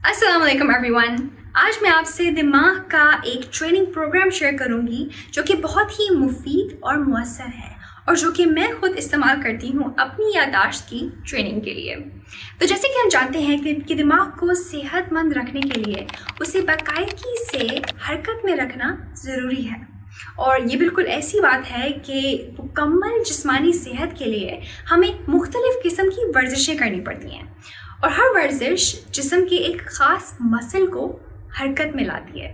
अस्सलाम वालेकुम एवरीवन। आज मैं आपसे दिमाग का एक ट्रेनिंग प्रोग्राम शेयर करूंगी जो कि बहुत ही मुफीद और मुअस्सर है और जो कि मैं खुद इस्तेमाल करती हूँ अपनी याददाश्त की ट्रेनिंग के लिए। तो जैसे कि हम जानते हैं कि दिमाग को सेहतमंद रखने के लिए उसे बाकायदगी से हरकत में रखना ज़रूरी है और ये बिल्कुल ऐसी बात है कि मुकम्मल जिस्मानी सेहत के लिए हमें मुख्तलिफ़ किस्म की वर्जिशें करनी पड़ती हैं और हर वर्जिश जिस्म के एक ख़ास मसल को हरकत में लाती है।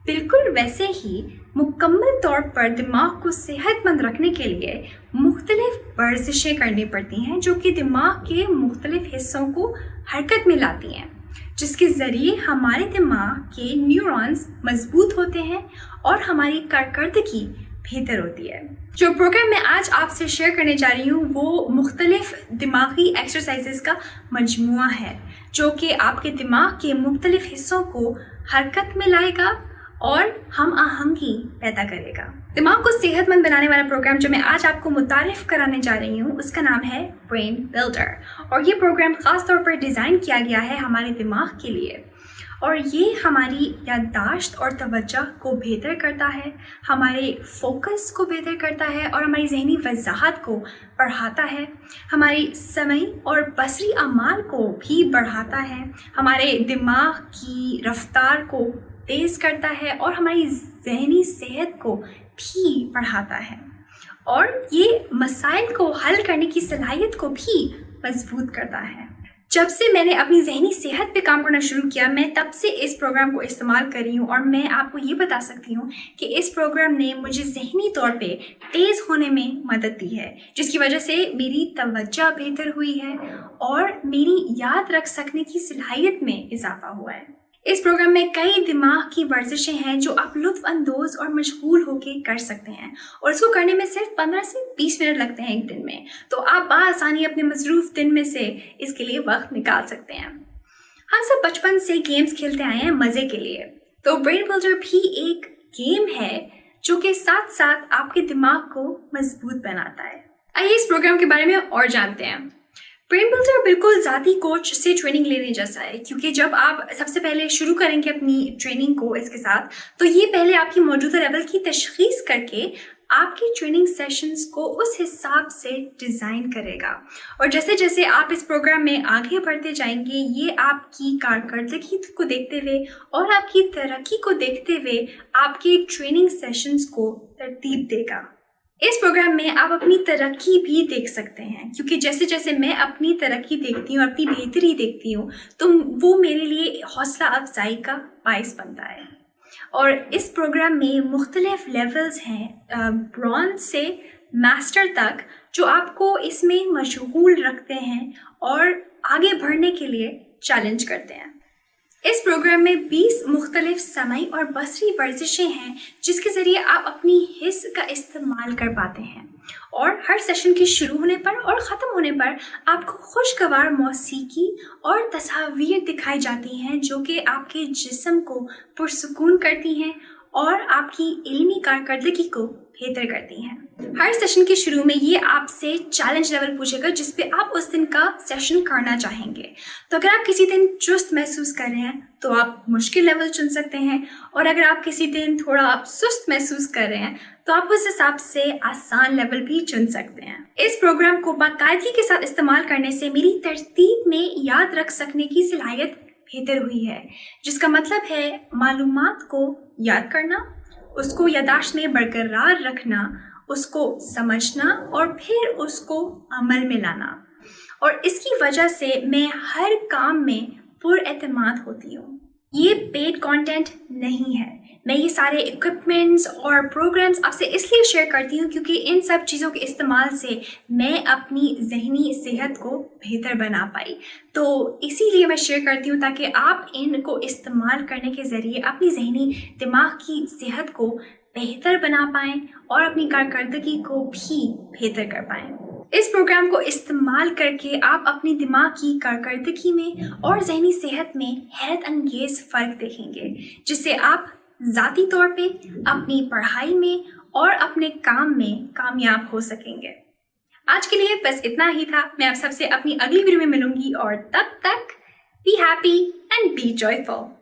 बिल्कुल वैसे ही मुकम्मल तौर पर दिमाग को सेहतमंद रखने के लिए मुख्तलिफ़ वर्जिशें करनी पड़ती हैं जो कि दिमाग के मुख्तलिफ़ हिस्सों को हरकत में लाती हैं, जिसके ज़रिए हमारे दिमाग के न्यूरॉन्स मजबूत होते हैं और हमारी कारकर्दगी बेहतर होती है। जो प्रोग्राम मैं आज आपसे शेयर करने जा रही हूँ वो मुख्तलिफ़ दिमागी एक्सरसाइजेस का मजमूआ है जो कि आपके दिमाग के मुख्तलिफ़ हिस्सों को हरकत में लाएगा और हम आहंगी पैदा करेगा। दिमाग को सेहतमंद बनाने वाला प्रोग्राम जो मैं आज आपको मुतारिफ़ कराने जा रही हूँ उसका नाम है ब्रेन बिल्डर और ये प्रोग्राम ख़ास तौर पर डिज़ाइन किया गया है हमारे दिमाग के लिए और ये हमारी याददाश्त और तवज्जो को बेहतर करता है, हमारे फोकस को बेहतर करता है और हमारी ज़हनी वज़ाहत को बढ़ाता है, हमारी समई और बसरी अमाल को भी बढ़ाता है, हमारे दिमाग की रफ्तार को तेज़ करता है और हमारी ज़हनी सेहत को भी बढ़ाता है और ये मसाइल को हल करने की सलाहियत को भी मजबूत करता है। जब से मैंने अपनी ज़हनी सेहत पे काम करना शुरू किया मैं तब से इस प्रोग्राम को इस्तेमाल कर रही हूँ और मैं आपको ये बता सकती हूँ कि इस प्रोग्राम ने मुझे ज़हनी तौर पे तेज़ होने में मदद दी है, जिसकी वजह से मेरी तवज्जो बेहतर हुई है और मेरी याद रख सकने की सलाहियत में इजाफा हुआ है। इस प्रोग्राम में कई दिमाग की वर्जिशें हैं जो आप लुत्फ़ अंदोज़ और मशगूल होकर कर सकते हैं और इसको करने में सिर्फ 15 से 20 मिनट लगते हैं एक दिन में, तो आप बआसानी अपने मसरूफ़ दिन में से इसके लिए वक्त निकाल सकते हैं। हम सब बचपन से गेम्स खेलते आए हैं मज़े के लिए, तो ब्रेन बिल्डर भी एक गेम है जो कि साथ साथ आपके दिमाग को मजबूत बनाता है। आइए इस प्रोग्राम के बारे में और जानते हैं। ब्रेन बिल्डर बिल्कुल ज़ाती कोच से ट्रेनिंग लेने जैसा है क्योंकि जब आप सबसे पहले शुरू करेंगे अपनी ट्रेनिंग को इसके साथ तो ये पहले आपकी मौजूदा लेवल की तशख़ीस करके आपकी ट्रेनिंग सेशंस को उस हिसाब से डिज़ाइन करेगा और जैसे जैसे आप इस प्रोग्राम में आगे बढ़ते जाएंगे ये आपकी कारकर्दगी को देखते हुए और आपकी तरक्की को देखते हुए आपके ट्रेनिंग सेशंस को तरतीब देगा। इस प्रोग्राम में आप अपनी तरक्की भी देख सकते हैं क्योंकि जैसे जैसे मैं अपनी तरक्की देखती हूँ, अपनी बेहतरी देखती हूँ तो वो मेरे लिए हौसला अफजाई का बाइस बनता है। और इस प्रोग्राम में मुख्तलिफ लेवल्स हैं ब्रॉन्ज से मास्टर तक जो आपको इसमें मशगूल रखते हैं और आगे बढ़ने के लिए चैलेंज करते हैं। इस प्रोग्राम में 20 मुख्तलिफ समई और बसरी वर्जिशें हैं जिसके ज़रिए आप अपनी हिस्स का इस्तेमाल कर पाते हैं और हर सेशन के शुरू होने पर और ख़त्म होने पर आपको खुशगवार मौसीकी और तस्वीर दिखाई जाती हैं जो कि आपके जिस्म को पुरसुकून करती हैं और आपकी इल्मी कारकर्दगी को बेहतर करती हैं। हर सेशन के शुरू में ये आपसे चैलेंज लेवल पूछेगा जिस पे आप उस दिन का सेशन करना चाहेंगे। तो अगर आप किसी दिन चुस्त महसूस कर रहे हैं तो आप मुश्किल लेवल चुन सकते हैं और अगर आप किसी दिन थोड़ा आप सुस्त महसूस कर रहे हैं तो आप उस हिसाब से आसान लेवल भी चुन सकते हैं। इस प्रोग्राम को बाकायदगी के साथ इस्तेमाल करने से मेरी तरतीब में याद रख सकने की सलाहियत बेहतर हुई है, जिसका मतलब है मालूमात को याद करना, उसको याददाश्त में बरकरार रखना, उसको समझना और फिर उसको अमल में लाना और इसकी वजह से मैं हर काम में पुरएतमाद होती हूँ। ये पेड कंटेंट नहीं है, मैं ये सारे इक्विपमेंट्स और प्रोग्राम्स आपसे इसलिए शेयर करती हूँ क्योंकि इन सब चीज़ों के इस्तेमाल से मैं अपनी ज़हनी सेहत को बेहतर बना पाई, तो इसीलिए मैं शेयर करती हूँ ताकि आप इनको इस्तेमाल करने के ज़रिए अपनी ज़हनी दिमाग की सेहत को बेहतर बना पाएँ और अपनी कारकर्दगी को भी बेहतर कर पाएँ। इस प्रोग्राम को इस्तेमाल करके आप अपनी दिमाग की कारकर्दगी में और ज़हनी सेहत में हैरत अंगेज़ फ़र्क देखेंगे जिससे आप ज़ाती तौर पे अपनी पढ़ाई में और अपने काम में कामयाब हो सकेंगे। आज के लिए बस इतना ही था। मैं आप सबसे अपनी अगली वीडियो में मिलूंगी और तब तक Be happy and be joyful.